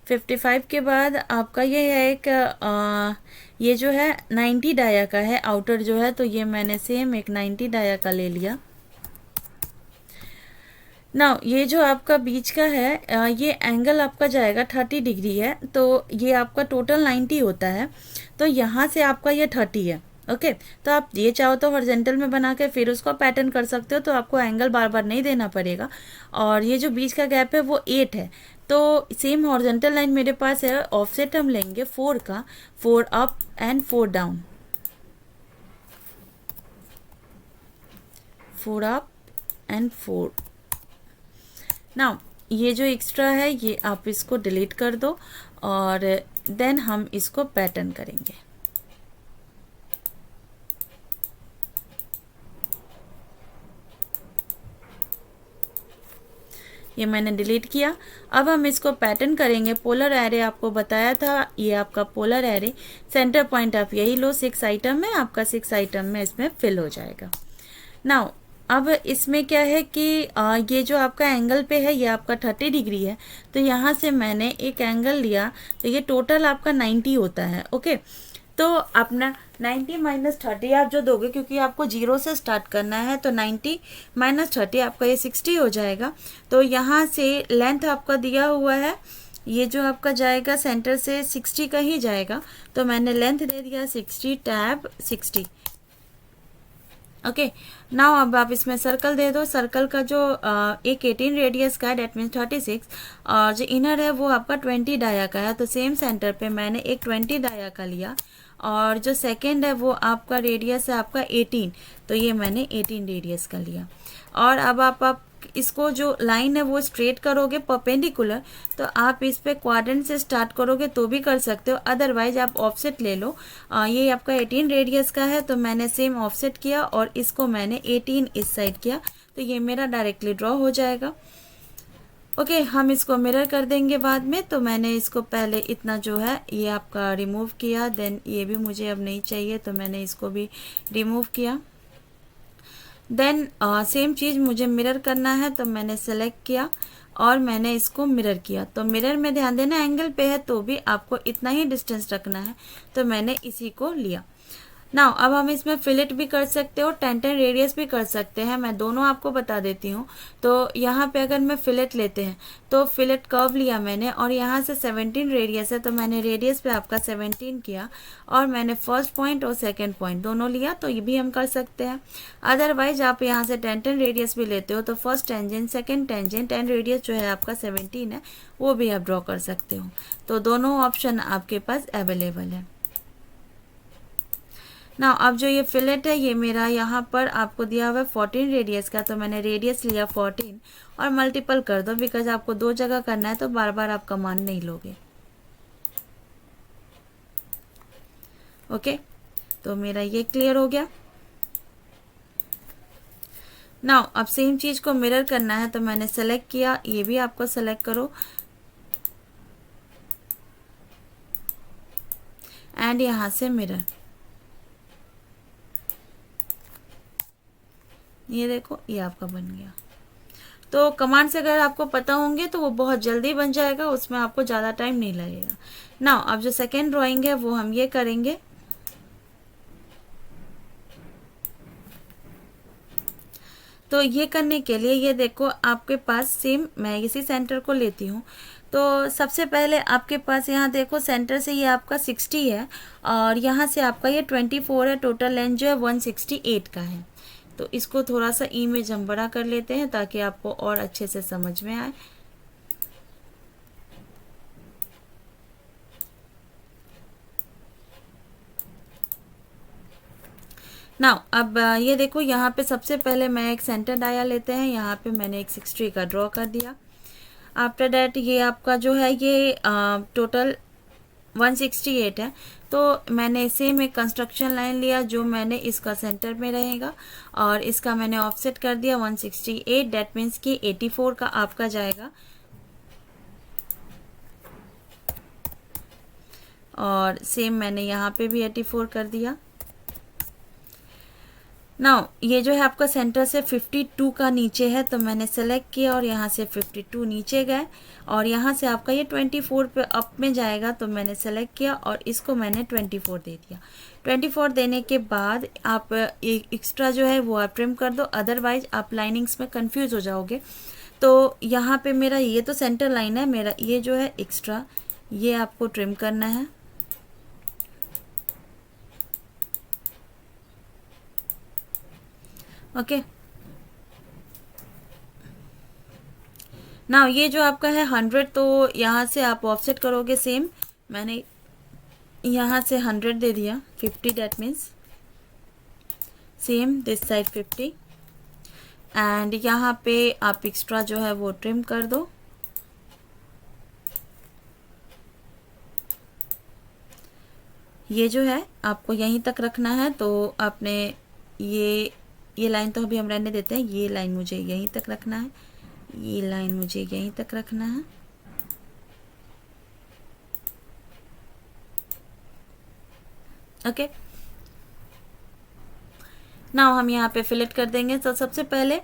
55 के बाद आपका ये है एक ये जो है 90 डाया का है आउटर जो है, तो ये मैंने सेम एक 90 डाया का ले लिया। ना ये जो आपका बीच का है ये एंगल आपका जाएगा 30 डिग्री है, तो ये आपका टोटल 90 होता है, तो यहाँ से आपका ये 30 है। ओके, तो आप ये चाहो तो हॉरिजॉन्टल में बना के फिर उसको पैटर्न कर सकते हो, तो आपको एंगल बार बार नहीं देना पड़ेगा। और ये जो बीच का गैप है वो 8 है, तो सेम हॉरिजॉन्टल लाइन मेरे पास है, ऑफसेट हम लेंगे 4 का, 4 up and 4 down, 4 up and 4। Now ये जो एक्स्ट्रा है ये आप इसको डिलीट कर दो और देन हम इसको पैटर्न करेंगे। ये मैंने डिलीट किया। अब हम इसको पैटर्न करेंगे। पोलर एरे आपको बताया था, ये आपका पोलर एरे, सेंटर पॉइंट आप यही लो, 6 आइटम है आपका, 6 आइटम में इसमें फिल हो जाएगा। नाउ अब इसमें क्या है कि ये जो आपका एंगल पे है ये आपका 30 डिग्री है, तो यहाँ से मैंने एक एंगल लिया, तो ये टोटल आपका 90 होता है। ओके, तो अपना 90 माइनस 30 आप जो दोगे, क्योंकि आपको 0 से स्टार्ट करना है, तो 90 माइनस 30 आपका ये 60 हो जाएगा। तो यहाँ से लेंथ आपका दिया हुआ है, ये जो आपका जाएगा सेंटर से 60 का ही जाएगा, तो मैंने लेंथ दे दिया 60 टैब 60। ओके, नाउ अब आप इसमें सर्कल दे दो। सर्कल का जो एक 18 रेडियस का है, डेट मीन्स 36, और जो इनर है वो आपका 20 डाया का है, तो सेम सेंटर पे मैंने एक 20 डाया का लिया, और जो सेकेंड है वो आपका रेडियस है आपका 18, तो ये मैंने 18 रेडियस का लिया। और अब आप इसको जो लाइन है वो स्ट्रेट करोगे परपेंडिकुलर, तो आप इस पे क्वाड्रेंट से स्टार्ट करोगे तो भी कर सकते हो, अदरवाइज आप ऑफसेट ले लो। ये आपका 18 रेडियस का है, तो मैंने सेम ऑफसेट किया और इसको मैंने 18 इस साइड किया, तो ये मेरा डायरेक्टली ड्रॉ हो जाएगा। ओके, हम इसको मिरर कर देंगे बाद में, तो मैंने इसको पहले इतना जो है ये आपका रिमूव किया, देन ये भी मुझे अब नहीं चाहिए, तो मैंने इसको भी रिमूव किया। देन सेम चीज़ मुझे मिरर करना है, तो मैंने सेलेक्ट किया और मैंने इसको मिरर किया। तो मिरर में ध्यान देना एंगल पे है तो भी आपको इतना ही डिस्टेंस रखना है, तो मैंने इसी को लिया। नाउ अब हम इसमें फिलेट भी कर सकते हो, 10 रेडियस भी कर सकते हैं, मैं दोनों आपको बता देती हूँ। तो यहाँ पे अगर मैं फिलेट लेते हैं, तो फिलेट कर्व लिया मैंने, और यहाँ से 17 रेडियस है, तो मैंने रेडियस पे आपका 17 किया, और मैंने फर्स्ट पॉइंट और सेकंड पॉइंट दोनों लिया, तो ये भी हम कर सकते हैं। अदरवाइज आप यहाँ से 10 रेडियस भी लेते हो, तो first tangent, second tangent, 10 radius जो है आपका 17 है, वो भी आप ड्रॉ कर सकते हो। तो दोनों ऑप्शन आपके पास अवेलेबल है। ना अब जो ये फिलेट है ये मेरा यहाँ पर आपको दिया हुआ है 14 रेडियस का, तो मैंने रेडियस लिया 14 और मल्टीपल कर दो, बिकॉज आपको 2 जगह करना है, तो बार बार आप कमांड नहीं लोगे। ओके, तो मेरा ये क्लियर हो गया। नाउ अब सेम चीज को मिरर करना है, तो मैंने सेलेक्ट किया, ये भी आपको सेलेक्ट करो, एंड यहाँ से मिरर, ये देखो ये आपका बन गया। तो कमांड से अगर आपको पता होंगे तो वो बहुत जल्दी बन जाएगा, उसमें आपको ज़्यादा टाइम नहीं लगेगा। नाउ अब जो सेकेंड ड्राइंग है वो हम ये करेंगे। तो ये करने के लिए ये देखो आपके पास सेम, मैं इसी सेंटर को लेती हूँ। तो सबसे पहले आपके पास यहाँ देखो सेंटर से ये आपका 60 है, और यहाँ से आपका ये 24 है, टोटल लेंथ जो है 168 का है। तो इसको थोड़ा सा इमेज हम बड़ा कर लेते हैं ताकि आपको और अच्छे से समझ में आए। नाउ अब ये देखो यहाँ पे सबसे पहले मैं एक सेंटर डाया लेते हैं, यहाँ पे मैंने एक 60 का ड्रॉ कर दिया। आफ्टर दैट ये आपका जो है ये टोटल 168 है, तो मैंने सेम एक कंस्ट्रक्शन लाइन लिया जो मैंने इसका सेंटर में रहेगा, और इसका मैंने ऑफसेट कर दिया 168, डेट मीन्स कि 84 का आपका जाएगा, और सेम मैंने यहाँ पे भी 84 कर दिया। नाउ ये जो है आपका सेंटर से 52 का नीचे है, तो मैंने सेलेक्ट किया और यहाँ से 52 नीचे गए, और यहाँ से आपका ये 24 पे अप में जाएगा, तो मैंने सेलेक्ट किया और इसको मैंने 24 दे दिया। 24 देने के बाद आप एक एक्स्ट्रा जो है वो आप ट्रिम कर दो, अदरवाइज आप लाइनिंग्स में कंफ्यूज हो जाओगे। तो यहाँ पे मेरा ये तो सेंटर लाइन है, मेरा ये जो है एक्स्ट्रा, ये आपको ट्रिम करना है। ओके, ना ये जो आपका है 100, तो यहाँ से आप ऑफसेट करोगे सेम, मैंने यहाँ से 100 दे दिया, 50 that means same this side 50, and यहाँ पे आप एक्स्ट्रा जो है वो ट्रिम कर दो। ये जो है आपको यहीं तक रखना है, तो आपने ये लाइन तो अभी हम रहने देते हैं, ये लाइन मुझे यहीं तक रखना है, ये लाइन मुझे यहीं तक रखना है। ओके, नाउ हम यहाँ पे फिलेट कर देंगे। तो सबसे पहले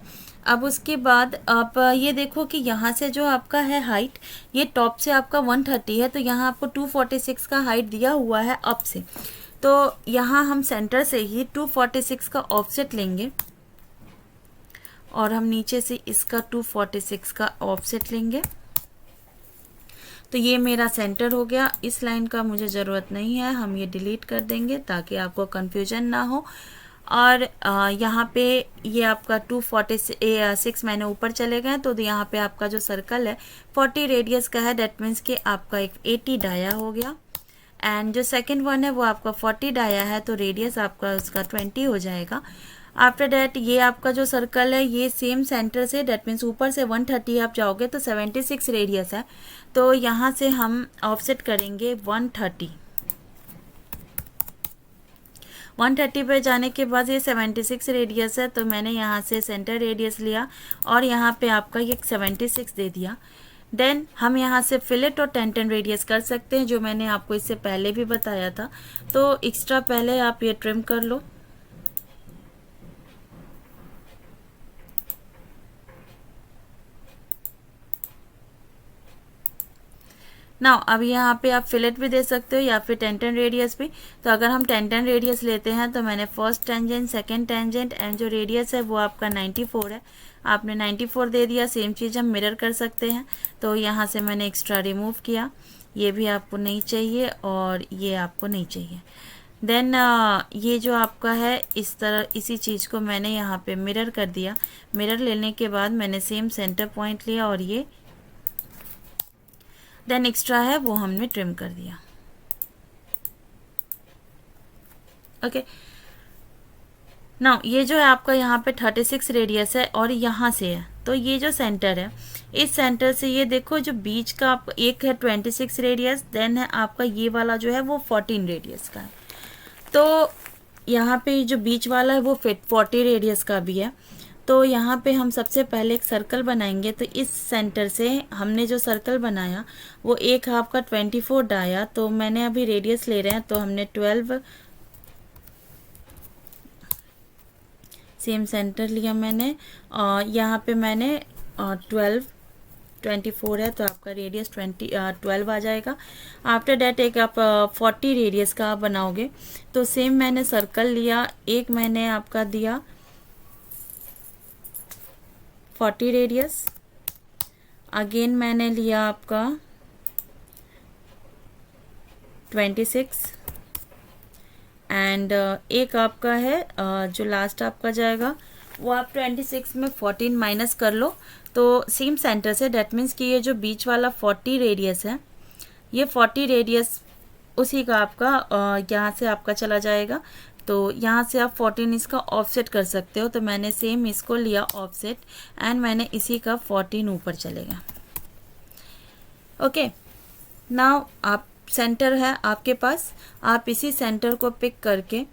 अब उसके बाद आप ये देखो कि यहाँ से जो आपका है हाइट, ये टॉप से आपका 130 है, तो यहाँ आपको 246 का हाइट दिया हुआ है अप से, तो यहाँ हम सेंटर से ही 246 का ऑफसेट लेंगे और हम नीचे से इसका 246 का ऑफसेट लेंगे। तो ये मेरा सेंटर हो गया। इस लाइन का मुझे ज़रूरत नहीं है, हम ये डिलीट कर देंगे ताकि आपको कन्फ्यूजन ना हो। और यहाँ पे ये आपका 246 मैंने ऊपर चले गए, तो यहाँ पे आपका जो सर्कल है 40 रेडियस का है, डेट मीन्स कि आपका एक 80 डाया हो गया। एंड जो सेकंड वन है वो आपका 40 डाया है, तो रेडियस आपका उसका 20 हो जाएगा। आफ्टर डैट ये आपका जो सर्कल है ये सेम सेंटर से, डेट मीन्स ऊपर से 130 आप जाओगे तो 76 रेडियस है, तो यहाँ से हम ऑफसेट करेंगे 130। 130 पे जाने के बाद ये 76 रेडियस है, तो मैंने यहाँ से सेंटर रेडियस लिया और यहाँ पे आपका ये 76 दे दिया। देन हम यहाँ से फिलेट और 10 रेडियस कर सकते हैं, जो मैंने आपको इससे पहले भी बताया था। तो एक्स्ट्रा पहले आप ये ट्रिम कर लो। नाउ अब यहाँ पे आप फिलेट भी दे सकते हो या फिर 10 रेडियस भी। तो अगर हम 10 रेडियस लेते हैं तो मैंने first tangent, second tangent and जो रेडियस है वो आपका 94 है, आपने 94 दे दिया। सेम चीज़ हम मिरर कर सकते हैं, तो यहाँ से मैंने एक्स्ट्रा रिमूव किया, ये भी आपको नहीं चाहिए और ये आपको नहीं चाहिए। देन ये जो आपका है इस तरह इसी चीज़ को मैंने यहाँ पे मिरर कर दिया। मिरर लेने के बाद मैंने सेम सेंटर पॉइंट लिया और ये देन एक्स्ट्रा है वो हमने ट्रिम कर दिया। ओके, नाउ ये जो है आपका यहाँ पे 36 रेडियस है और यहाँ से है, तो ये जो सेंटर है इस सेंटर से ये देखो जो बीच का आप एक है 26 रेडियस, देन है आपका ये वाला जो है वो 14 रेडियस का है। तो यहाँ पे जो बीच वाला है वो 40 रेडियस का भी है। तो यहाँ पे हम सबसे पहले एक सर्कल बनाएंगे। तो इस सेंटर से हमने जो सर्कल बनाया वो एक आपका 24 डाया, तो मैंने अभी रेडियस ले रहे हैं तो हमने 12 सेम सेंटर लिया मैंने, और यहाँ पे मैंने 24 है तो आपका रेडियस 12 आ जाएगा। आफ्टर डैट एक आप 40 रेडियस का आप बनाओगे, तो सेम मैंने सर्कल लिया, एक मैंने आपका दिया 40 रेडियस, अगेन मैंने लिया आपका 26 एंड एक आपका है जो लास्ट आपका जाएगा वो आप 26 में 14 माइनस कर लो, तो सेम सेंटर से, डेट मीन्स कि ये जो बीच वाला 40 रेडियस है ये 40 रेडियस उसी का आपका यहाँ से आपका चला जाएगा। तो यहाँ से आप 14 इसका ऑफसेट कर सकते हो, तो मैंने सेम इसको लिया ऑफसेट एंड मैंने इसी का 14 ऊपर चलेगा। ओके, नाउ आप सेंटर है आपके पास, आप इसी सेंटर को पिक करके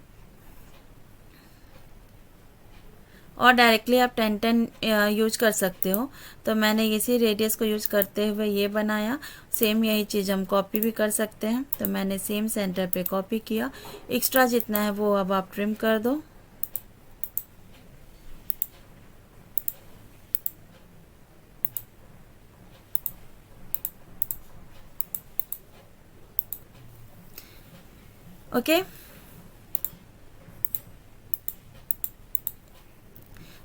और डायरेक्टली आप 10 यूज कर सकते हो। तो मैंने इसी रेडियस को यूज करते हुए ये बनाया। सेम यही चीज़ हम कॉपी भी कर सकते हैं, तो मैंने सेम सेंटर पे कॉपी किया। एक्स्ट्रा जितना है वो अब आप ट्रिम कर दो। ओके,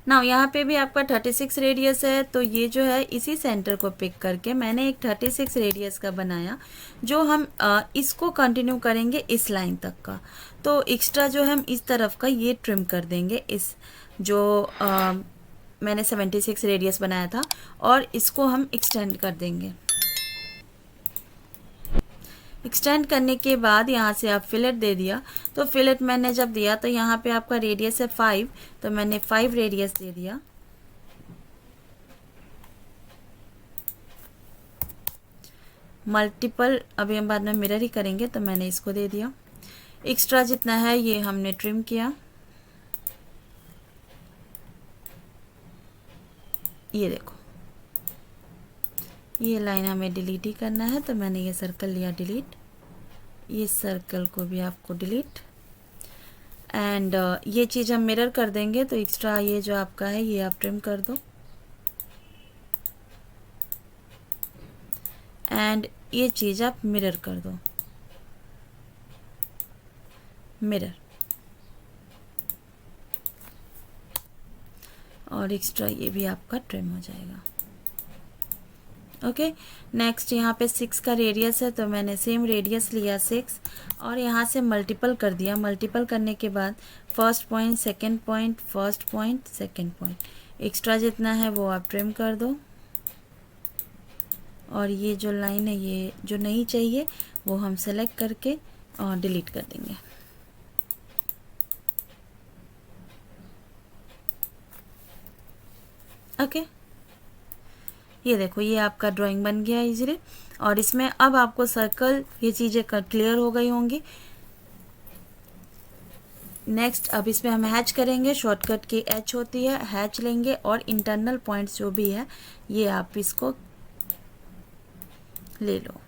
नाउ यहाँ पे भी आपका 36 रेडियस है, तो ये जो है इसी सेंटर को पिक करके मैंने एक 36 रेडियस का बनाया, जो हम इसको कंटिन्यू करेंगे इस लाइन तक का। तो एक्स्ट्रा जो हम इस तरफ का ये ट्रिम कर देंगे, इस जो मैंने 76 रेडियस बनाया था, और इसको हम एक्सटेंड कर देंगे। एक्सटेंड करने के बाद यहाँ से आप फिलेट दे दिया, तो फिलेट मैंने जब दिया तो यहाँ पे आपका रेडियस है 5, तो मैंने 5 रेडियस दे दिया। मल्टीपल अभी हम बाद में मिरर ही करेंगे, तो मैंने इसको दे दिया। एक्स्ट्रा जितना है ये हमने ट्रिम किया, ये देखो ये लाइन हमें डिलीट ही करना है, तो मैंने ये सर्कल लिया डिलीट, ये सर्कल को भी आपको डिलीट, एंड ये चीज़ हम मिरर कर देंगे, तो एक्स्ट्रा ये जो आपका है ये आप ट्रिम कर दो, एंड ये चीज़ आप मिरर कर दो, मिरर, और एक्स्ट्रा ये भी आपका ट्रिम हो जाएगा। ओके, नेक्स्ट यहाँ पे 6 का रेडियस है, तो मैंने सेम रेडियस लिया 6, और यहाँ से मल्टीपल कर दिया। मल्टीपल करने के बाद first point, second point, first point, second point, extra जितना है वो आप ट्रिम कर दो, और ये जो लाइन है ये जो नहीं चाहिए वो हम सेलेक्ट करके और डिलीट कर देंगे। ओके, ये देखो ये आपका ड्राइंग बन गया इजीली, और इसमें अब आपको सर्कल ये चीज़ें क्लियर हो गई होंगी। नेक्स्ट अब इसमें हम हैच करेंगे, शॉर्टकट की एच होती है, हैच लेंगे, और इंटरनल पॉइंट्स जो भी है ये आप इसको ले लो।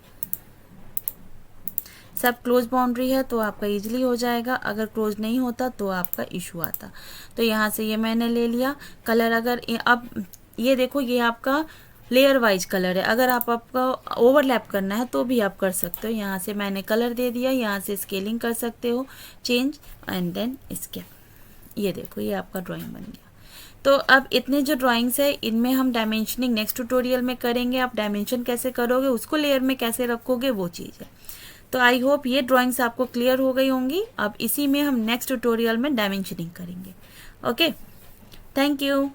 सब क्लोज बाउंड्री है तो आपका इजीली हो जाएगा, अगर क्लोज नहीं होता तो आपका इशू आता। तो यहाँ से ये मैंने ले लिया कलर। अगर अब ये देखो ये आपका लेयर वाइज कलर है, अगर आपका ओवरलैप करना है तो भी आप कर सकते हो। यहाँ से मैंने कलर दे दिया, यहाँ से स्केलिंग कर सकते हो, चेंज एंड देन स्केप। ये देखो ये आपका ड्राइंग बन गया। तो अब इतने जो ड्राइंग्स है इनमें हम डायमेंशनिंग नेक्स्ट ट्यूटोरियल में करेंगे। आप डायमेंशन कैसे करोगे, उसको लेयर में कैसे रखोगे, वो चीज़ है। तो आई होप ये ड्राइंग्स आपको क्लियर हो गई होंगी। अब इसी में हम नेक्स्ट ट्यूटोरियल में डायमेंशनिंग करेंगे। Okay, thank you.